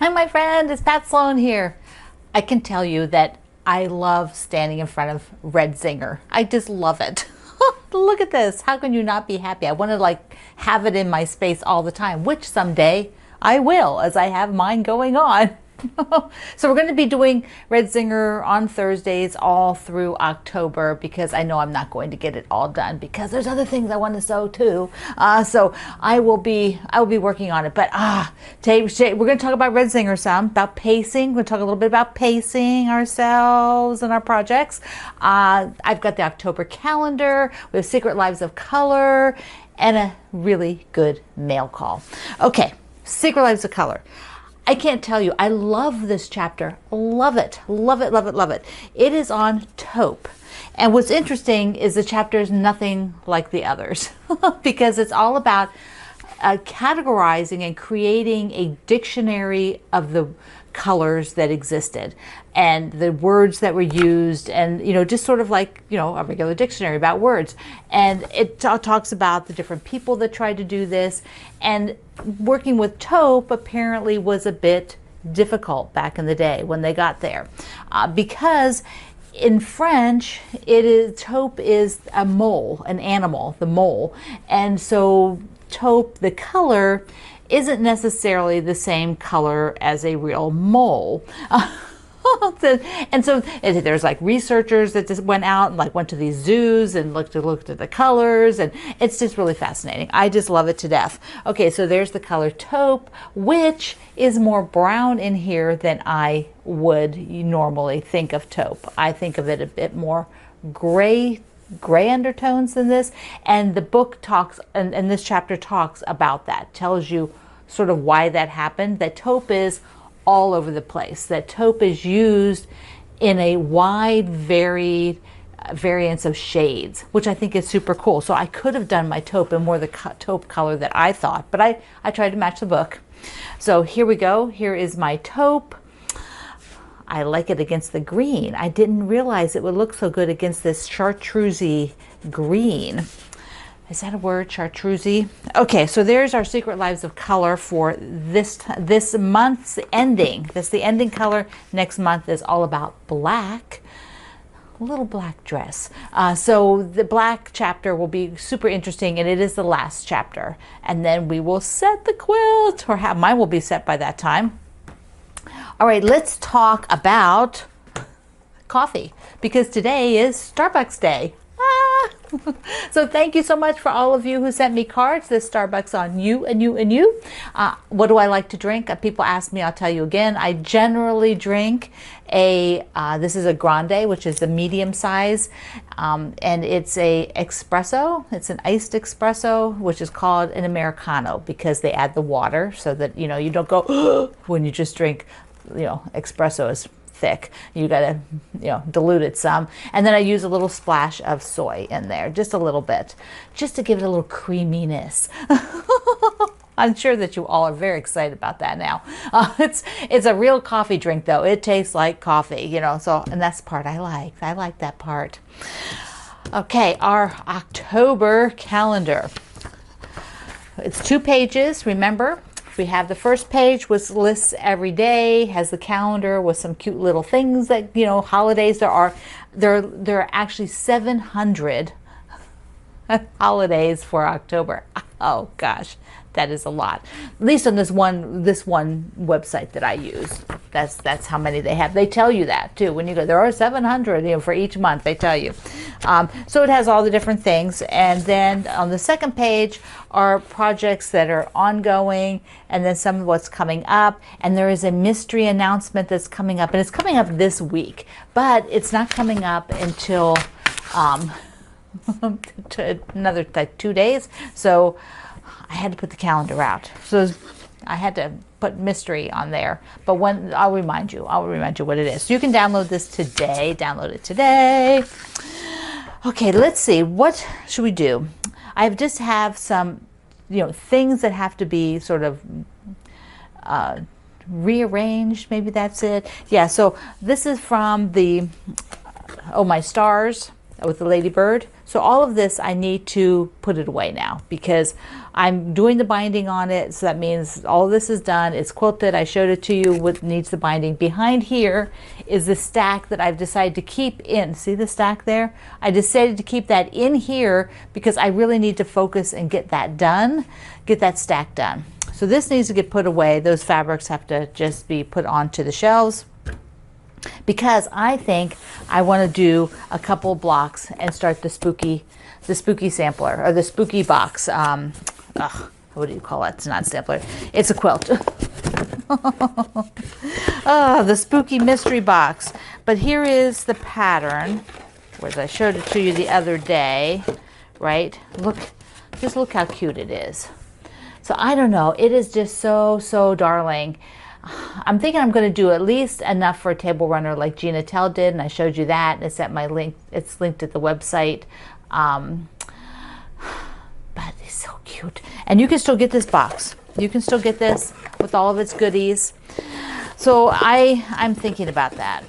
Hi, my friend. It's Pat Sloan here. I can tell you that I love standing in front of red Zinger. I just love it. Look at this. How can you not be happy? I want to have it in my space all the time, which someday I will, as I have mine going on. So we're going to be doing Red Zinger on Thursdays all through October, because I know I'm not going to get it all done because there's other things I want to sew too. So I will be working on it. But today we're going to talk about Red Zinger some, about pacing. We're going to talk a little bit about pacing ourselves and our projects. I've got the October calendar. We have Secret Lives of Color and a really good mail call. Okay, Secret Lives of Color. I can't tell you, I love this chapter. Love it, love it, love it, love it. It is on taupe. And what's interesting is the chapter is nothing like the others because it's all about categorizing and creating a dictionary of the colors that existed and the words that were used, and just sort of like a regular dictionary about words. And it talks about the different people that tried to do this, and working with taupe apparently was a bit difficult back in the day when they got there, because in French taupe is a mole, an animal, the mole, and so taupe, the color, isn't necessarily the same color as a real mole. And so there's researchers that just went out and went to these zoos and looked at the colors, and it's just really fascinating. I just love it to death. Okay, so there's the color taupe, which is more brown in here than I would normally think of taupe. I think of it a bit more gray undertones than this, and the book talks, and this chapter talks about that, tells you sort of why that happened, that taupe is all over the place, that taupe is used in a wide varied variance of shades, which I think is super cool. So I could have done my taupe in more the taupe color that I thought, but I tried to match the book. So here we go. Here is my taupe. I like it against the green. I didn't realize it would look so good against this chartreusey green. Is that a word, chartreusey? Okay, so there's our Secret Lives of Color for this month's ending. That's the ending color. Next month is all about black. A little black dress. So the black chapter will be super interesting, and it is the last chapter. And then we will set the quilt, or mine will be set by that time. All right, let's talk about coffee, because today is Starbucks Day. So thank you so much for all of you who sent me cards. This Starbucks on you and you and you. What do I like to drink? People ask me, I'll tell you again. I generally drink this is a grande, which is the medium size, and it's a espresso. It's an iced espresso, which is called an Americano, because they add the water so that you don't go when you just drink. Espresso is thick. You gotta dilute it some, and then I use a little splash of soy in there, just a little bit, just to give it a little creaminess. I'm sure that you all are very excited about that now. It's a real coffee drink, though. It tastes like coffee, so, and that's the part I like that part. Okay, our October calendar. It's 2 pages, remember. We have the first page, which lists every day, has the calendar with some cute little things that, holidays. There are actually 700 holidays for October. Oh gosh, that is a lot. At least on this one website that I use. That's how many they have. They tell you that too. When you go, there are 700, for each month, they tell you. So it has all the different things. And then on the second page are projects that are ongoing, and then some of what's coming up. And there is a mystery announcement that's coming up, and it's coming up this week, but it's not coming up until another 2 days. So I had to put the calendar out. So I had to put mystery on there, but I'll remind you what it is. So you can download this today. Download it today. Okay, let's see. What should we do? I just have some, things that have to be sort of rearranged. Maybe that's it. Yeah. So this is from the my stars. with the ladybird. So all of this, I need to put it away now because I'm doing the binding on it. So that means all of this is done. It's quilted. I showed it to you what needs the binding. Behind here is the stack that I've decided to keep in. See the stack there? I decided to keep that in here because I really need to focus and get that done, get that stack done. So this needs to get put away. Those fabrics have to just be put onto the shelves, because I think I want to do a couple blocks and start the spooky sampler, or the spooky box. What do you call it? It's not sampler. It's a quilt. Oh, the spooky mystery box. But here is the pattern, whereas I showed it to you the other day, right? Look, just look how cute it is. So I don't know. It is just so darling. I'm thinking I'm going to do at least enough for a table runner like Gina Tell did, and I showed you that. It's at my link. It's linked at the website. But it's so cute, and you can still get this box. You can still get this with all of its goodies. So I'm thinking about that.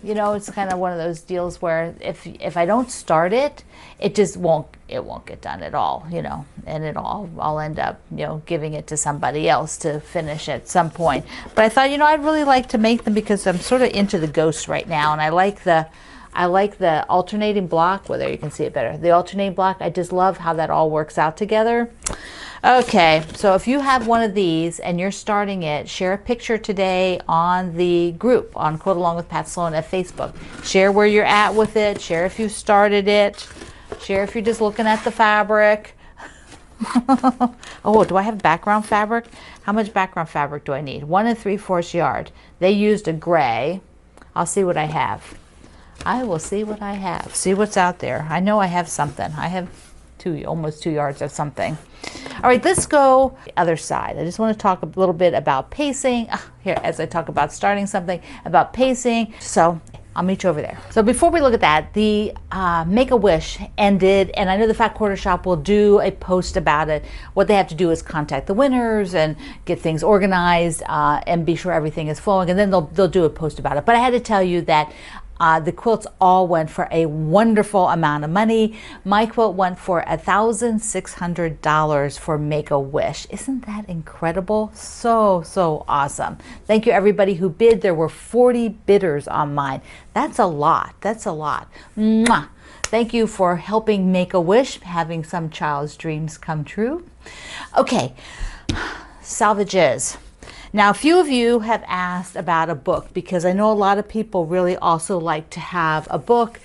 You know, it's kind of one of those deals where if I don't start it, it just won't get done at all, you know, and I'll end up, you know, giving it to somebody else to finish at some point. But I thought, you know, I'd really like to make them because I'm sort of into the ghosts right now, and I like the alternating block. Well, there you can see it better. The alternating block, I just love how that all works out together. Okay, so if you have one of these and you're starting it, share a picture today on the group on Quilt Along with Pat Sloan at Facebook. Share where you're at with it. Share if you started it. Share if you're just looking at the fabric. Oh, do I have background fabric? How much background fabric do I need? 1 3/4 yard. They used a gray. I'll see what I have. I will see what I have. See what's out there. I know I have something. I have almost 2 yards of something. All right, let's go the other side. I just want to talk a little bit about pacing here as I talk about starting something, about pacing. So I'll meet you over there. So before we look at that, the Make-A-Wish ended, and I know the Fat Quarter Shop will do a post about it. What they have to do is contact the winners and get things organized and be sure everything is flowing, and then they'll do a post about it. But I had to tell you that the quilts all went for a wonderful amount of money. My quilt went for $1,600 for Make-A-Wish. Isn't that incredible? So awesome. Thank you everybody who bid. There were 40 bidders on mine. That's a lot. That's a lot. Mwah. Thank you for helping Make-A-Wish, having some child's dreams come true. Okay, salvages. Now, a few of you have asked about a book, because I know a lot of people really also like to have a book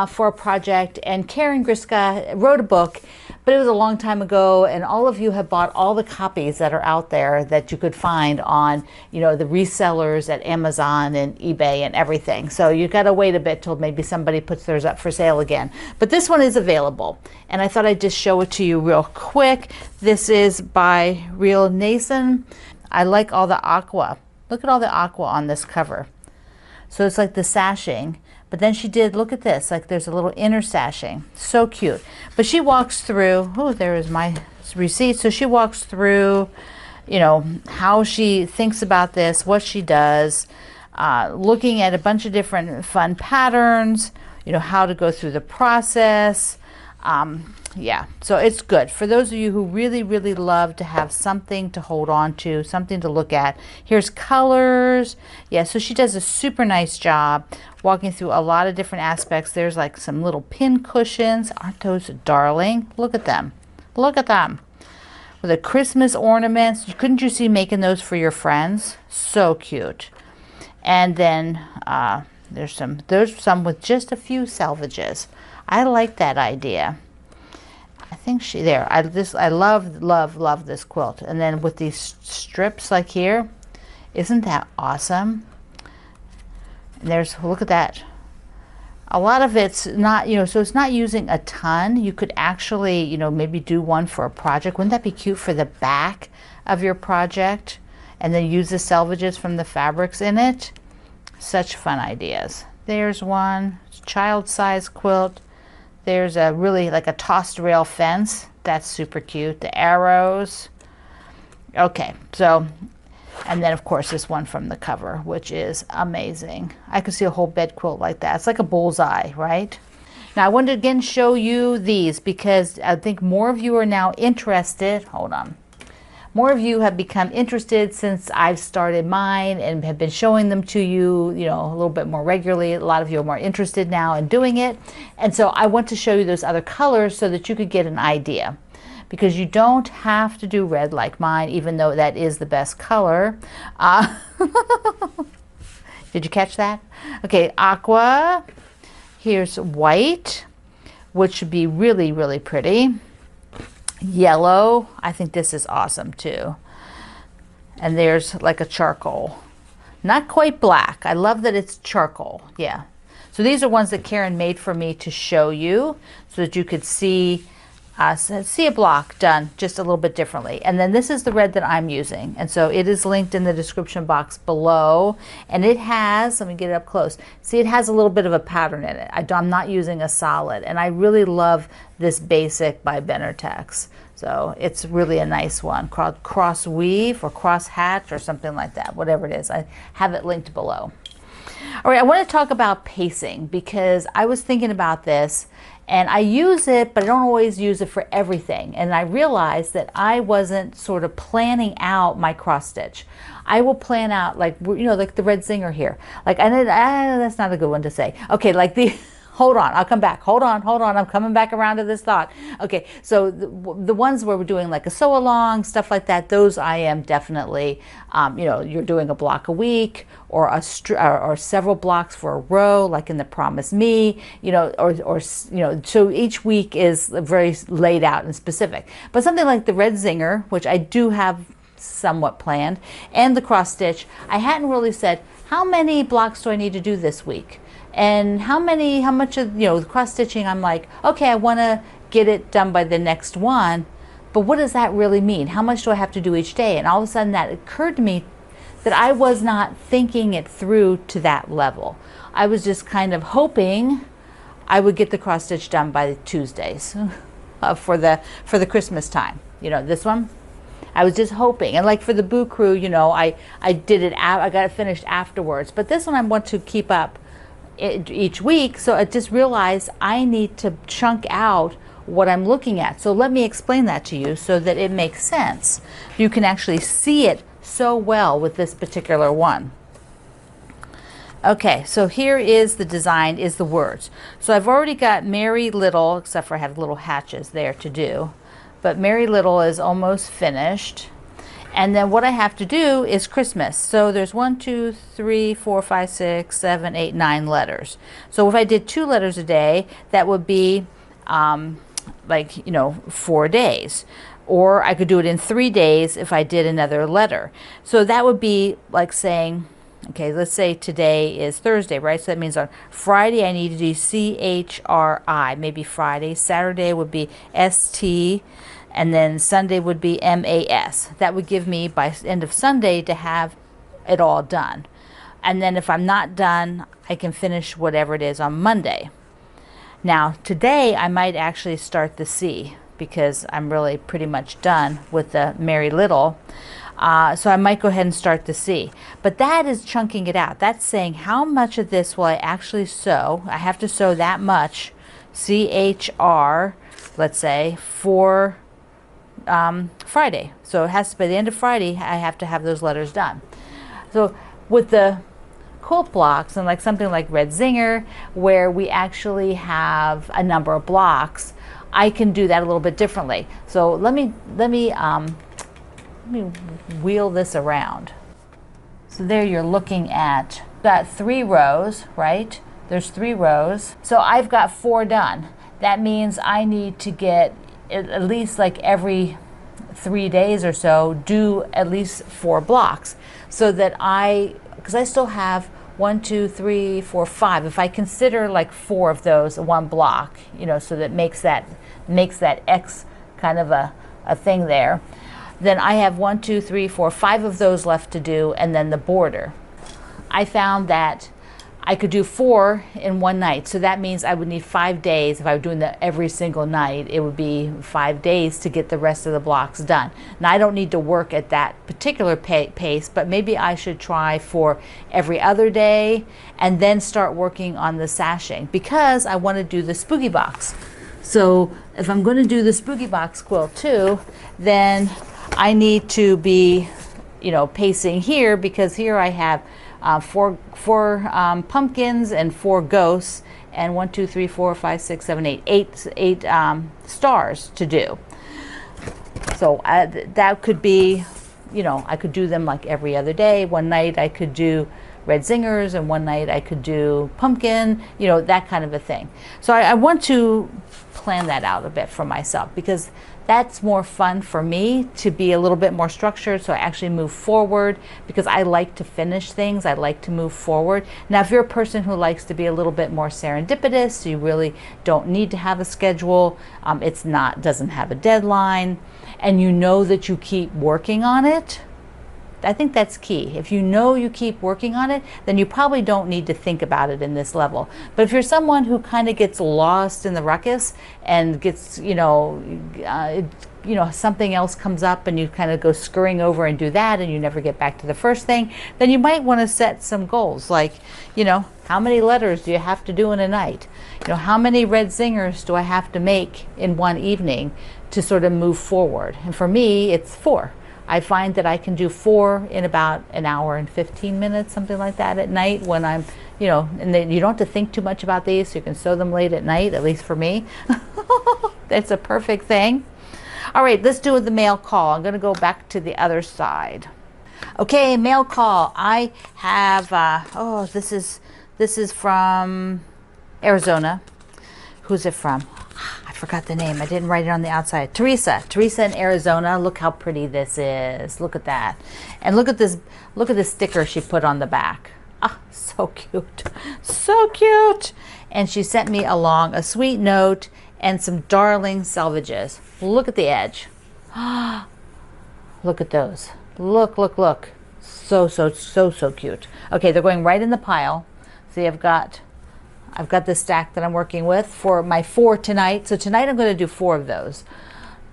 for a project. And Karen Griska wrote a book, but it was a long time ago, and all of you have bought all the copies that are out there that you could find on, you know, the resellers at Amazon and eBay and everything. So you've got to wait a bit till maybe somebody puts theirs up for sale again. But this one is available, and I thought I'd just show it to you real quick. This is by Real Nason. I like all the aqua. Look at all the aqua on this cover. So it's like the sashing, but then she did, look at this, like there's a little inner sashing. So cute. But she walks through, oh, there is my receipt. So she walks through, you know, how she thinks about this, what she does, looking at a bunch of different fun patterns, you know, how to go through the process. Yeah, so it's good for those of you who really love to have something to hold on to, something to look at. Here's colors. Yeah, so she does a super nice job walking through a lot of different aspects. There's like some little pin cushions. Aren't those darling? Look at them. Look at them. With the Christmas ornaments. Couldn't you see making those for your friends? So cute. And then there's some with just a few salvages. I like that idea. I think I love this quilt. And then with these strips like here, isn't that awesome? And look at that. A lot of it's not, you know, so it's not using a ton. You could actually, you know, maybe do one for a project. Wouldn't that be cute for the back of your project? And then use the salvages from the fabrics in it. Such fun ideas. There's one, child size quilt. There's a really like a tossed rail fence. That's super cute. The arrows. Okay, so, and then of course this one from the cover, which is amazing. I could see a whole bed quilt like that. It's like a bullseye, right? Now I wanted to again show you these because I think more of you are now interested. Hold on. More of you have become interested since I've started mine and have been showing them to you, you know, a little bit more regularly. A lot of you are more interested now in doing it. And so I want to show you those other colors so that you could get an idea. Because you don't have to do red like mine, even though that is the best color. Did you catch that? Okay, aqua. Here's white, which should be really, really pretty. Yellow, I think this is awesome too. And there's like a charcoal. Not quite black. I love that it's charcoal. Yeah. So these are ones that Karen made for me to show you so that you could see a block done just a little bit differently. And then this is the red that I'm using. And so it is linked in the description box below. And it has, let me get it up close. See, it has a little bit of a pattern in it. I'm not using a solid. And I really love this basic by Benartex. So it's really a nice one called Cross Weave or Cross Hatch or something like that, whatever it is. I have it linked below. All right, I want to talk about pacing because I was thinking about this and I use it, but I don't always use it for everything. And I realized that I wasn't sort of planning out my cross stitch. I will plan out like, you know, like the red Zinger here. Like, that's not a good one to say. Okay, like the, hold on, I'll come back. Hold on, I'm coming back around to this thought. Okay, so the ones where we're doing like a sew along, stuff like that, those I am definitely, you know, you're doing a block a week or or several blocks for a row, like in the Promise Me, you know, or you know, so each week is very laid out and specific. But something like the red Zinger, which I do have somewhat planned, and the cross stitch, I hadn't really said, how many blocks do I need to do this week? And how much of, you know, the cross stitching, I'm like, okay, I want to get it done by the next one, but what does that really mean? How much do I have to do each day? And all of a sudden that occurred to me that I was not thinking it through to that level. I was just kind of hoping I would get the cross stitch done by Tuesdays for the Christmas time. You know, this one, I was just hoping. And like for the Boo Crew, you know, I did it, I got it finished afterwards. But this one I want to keep up each week, so I just realized I need to chunk out what I'm looking at. So let me explain that to you so that it makes sense. You can actually see it so well with this particular one. Okay, so here is the design, is the words. So I've already got Merry Little, except for I have little hatches there to do, but Merry Little is almost finished. And then what I have to do is Christmas. So there's 1, 2, 3, 4, 5, 6, 7, 8, 9 letters. So if I did 2 letters a day, that would be like, you know, 4 days. Or I could do it in 3 days if I did another letter. So that would be like saying, okay, let's say today is Thursday, right? So that means on Friday I need to do CHRI, maybe Friday. Saturday would be ST. And then Sunday would be MAS. That would give me by end of Sunday to have it all done. And then if I'm not done, I can finish whatever it is on Monday. Now today I might actually start the C because I'm really pretty much done with the Merry Little. So I might go ahead and start the C. But that is chunking it out. That's saying how much of this will I actually sew. I have to sew that much, CHR, let's say, for Friday. So it has to be the end of Friday, I have to have those letters done. So with the quilt blocks and like something like Red Zinger, where we actually have a number of blocks, I can do that a little bit differently. So let me wheel this around. So there you're looking at, got 3 rows, right? There's 3 rows. So I've got 4 done. That means I need to get at least like every 3 days or so, do at least 4 blocks so that because I still have 1, 2, 3, 4, 5. If I consider like 4 of those one block, you know, so that makes that X kind of a thing there, then I have 1, 2, 3, 4, 5 of those left to do, and then the border. I found that I could do 4 in one night. So that means I would need 5 days. If I were doing that every single night, it would be 5 days to get the rest of the blocks done. Now I don't need to work at that particular pace, but maybe I should try for every other day and then start working on the sashing, because I want to do the spooky box. So if I'm going to do the spooky box quilt too, then I need to be, pacing here, because here I have four pumpkins and 4 ghosts, and 1, 2, 3, 4, 5, 6, 7, 8, eight stars to do. So that could be, I could do them like every other day. One night I could do red zingers, and one night I could do pumpkin, that kind of a thing. So I want to plan that out a bit for myself, because that's more fun for me, to be a little bit more structured, so I actually move forward, because I like to finish things. I like to move forward. Now, if you're a person who likes to be a little bit more serendipitous, you really don't need to have a schedule. Doesn't have a deadline, and you know that you keep working on it. I think that's key. If you know you keep working on it, then you probably don't need to think about it in this level. But if you're someone who kind of gets lost in the ruckus and gets, something else comes up and you kind of go scurrying over and do that, and you never get back to the first thing, then you might want to set some goals, like, how many letters do you have to do in a night? How many red zingers do I have to make in one evening to sort of move forward? And for me, it's 4. I find that I can do 4 in about an hour and 15 minutes, something like that, at night, when I'm, and then you don't have to think too much about these, so you can sew them late at night, at least for me. That's a perfect thing. All right, let's do the mail call. I'm going to go back to the other side. Okay, mail call. I have, this is from Arizona. Who's it from? I forgot the name. I didn't write it on the outside. Teresa in Arizona. Look how pretty this is. Look at that. And look at this sticker she put on the back. Ah, so cute. So cute. And she sent me along a sweet note and some darling selvages. Look at the edge. Look at those. Look. So cute. Okay, they're going right in the pile. See, I've got this stack that I'm working with for my 4 tonight. So tonight I'm going to do 4 of those.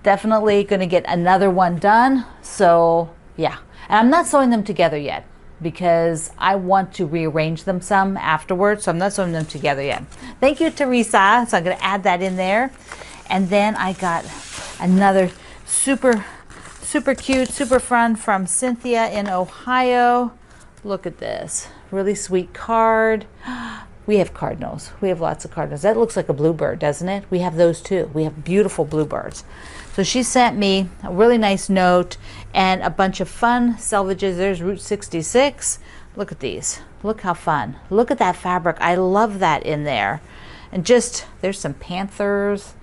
Definitely going to get another one done. So yeah, and I'm not sewing them together yet, because I want to rearrange them some afterwards. So I'm not sewing them together yet. Thank you, Teresa. So I'm going to add that in there. And then I got another super cute, super fun from Cynthia in Ohio. Look at this. Really sweet card. We have cardinals. We have lots of cardinals. That looks like a bluebird, doesn't it? We have those too. We have beautiful bluebirds. So she sent me a really nice note and a bunch of fun selvages. There's Route 66. Look at these. Look how fun. Look at that fabric. I love that in there. And just, there's some panthers.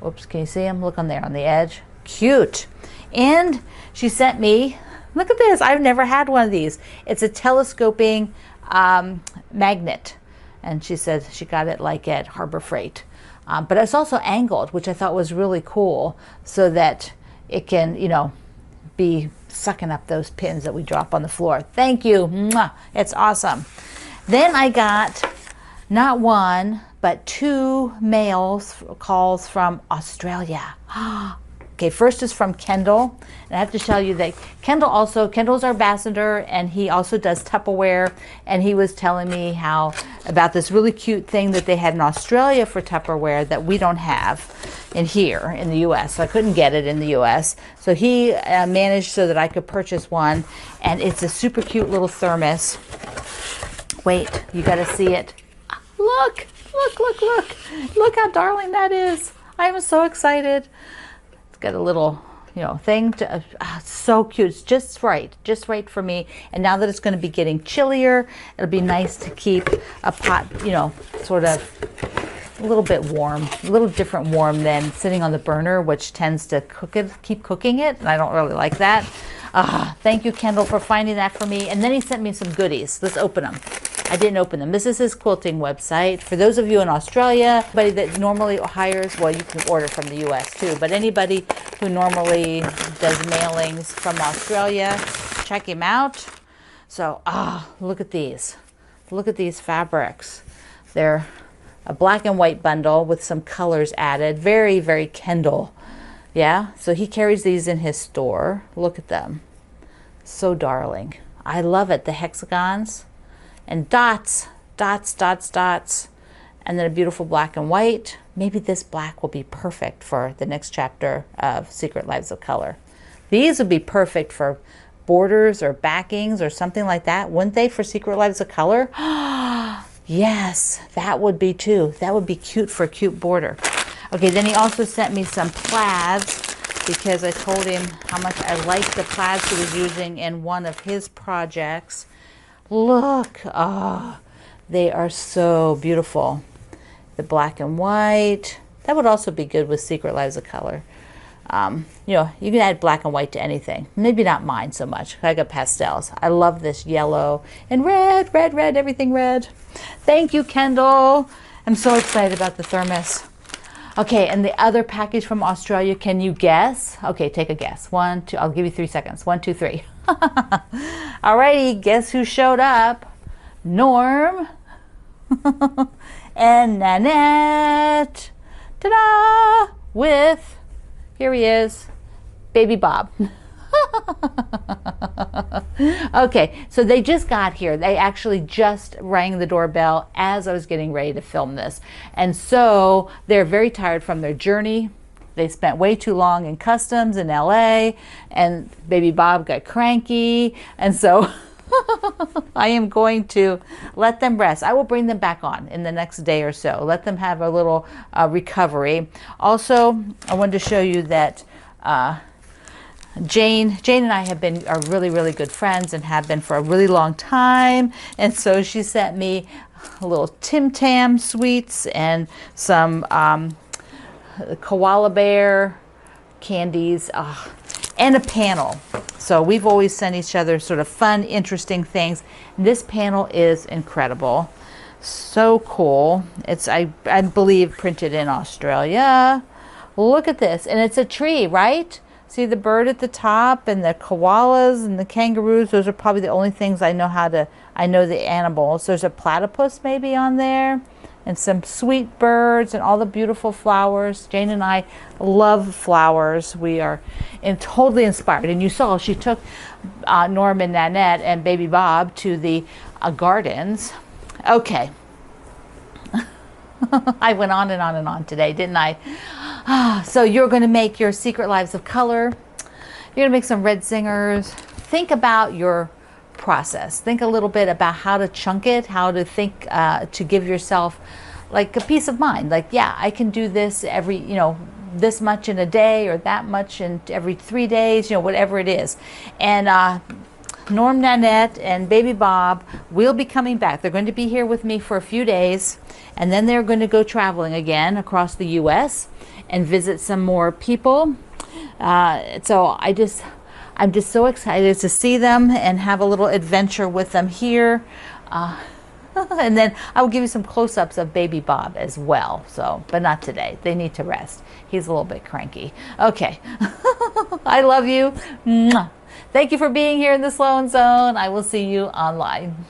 Oops, can you see them? Look on there on the edge. Cute. And she sent me, look at this. I've never had one of these. It's a telescoping magnet. And she said she got it like at Harbor Freight. But it's also angled, which I thought was really cool, so that it can, be sucking up those pins that we drop on the floor. Thank you. Mwah. It's awesome. Then I got not 1, but 2 mail calls from Australia. Okay, first is from Kendall. And I have to tell you that Kendall's our ambassador, and he also does Tupperware. And he was telling me about this really cute thing that they had in Australia for Tupperware that we don't have here in the U.S. So I couldn't get it in the U.S. So he managed so that I could purchase one. And it's a super cute little thermos. Wait, you got to see it. Look. Look how darling that is. I'm so excited. Got a little, thing to, so cute. It's just right for me. And now that it's going to be getting chillier, it'll be nice to keep a pot, sort of a little bit warm, a little different warm than sitting on the burner, which tends to keep cooking it. And I don't really like that. Thank you, Kendall, for finding that for me. And then he sent me some goodies. Let's open them. I didn't open them. This is his quilting website. For those of you in Australia, anybody that normally hires, well, you can order from the U.S. too, but anybody who normally does mailings from Australia, check him out. So, look at these. Look at these fabrics. They're a black and white bundle with some colors added. Very, very Kendall. Yeah, so he carries these in his store. Look at them. So darling. I love it. The hexagons and dots, dots, dots, dots. And then a beautiful black and white. Maybe this black will be perfect for the next chapter of Secret Lives of Color. These would be perfect for borders or backings or something like that, wouldn't they, for Secret Lives of Color? Yes, that would be too. That would be cute for a cute border. Okay, then he also sent me some plaids because I told him how much I liked the plaids he was using in one of his projects. Look, they are so beautiful. The black and white. That would also be good with Secret Lives of Color. You know, you can add black and white to anything. Maybe not mine so much. I got pastels. I love this yellow and red, red, red, everything red. Thank you, Kendall. I'm so excited about the thermos. Okay, and the other package from Australia, can you guess? Okay, take a guess. 1, 2, I'll give you 3 seconds. 1, 2, 3. Alrighty, guess who showed up? Norm and Nanette. Ta-da! With, here he is, Baby Bob. Okay, so they just got here. They actually just rang the doorbell as I was getting ready to film this. And so they're very tired from their journey. They spent way too long in customs in LA, and Baby Bob got cranky. And so I am going to let them rest. I will bring them back on in the next day or so. Let them have a little recovery. Also, I wanted to show you that Jane and I are really, really good friends and have been for a really long time. And so she sent me a little Tim Tam sweets and some koala bear candies and a panel. So we've always sent each other sort of fun, interesting things. This panel is incredible. So cool. It's, I believe, printed in Australia. Look at this. And it's a tree, right? See the bird at the top and the koalas and the kangaroos. Those are probably the only things I know I know the animals. There's a platypus maybe on there and some sweet birds and all the beautiful flowers. Jane and I love flowers. We are totally inspired. And you saw she took Norm and Nanette and Baby Bob to the gardens. Okay. I went on and on and on today, didn't I? So you're going to make your Secret Lives of Color. You're going to make some red zingers. Think about your process. Think a little bit about how to chunk it, how to think to give yourself like a peace of mind. Like, yeah, I can do this every, you know, this much in a day or that much in every 3 days, you know, whatever it is. And Norm, Nanette, and Baby Bob will be coming back. They're going to be here with me for a few days, and then they're going to go traveling again across the U.S. and visit some more people. So I'm just so excited to see them and have a little adventure with them here. And then I will give you some close-ups of Baby Bob as well. So, but not today. They need to rest. He's a little bit cranky. Okay. I love you. Mwah. Thank you for being here in the Sloan Zone. I will see you online.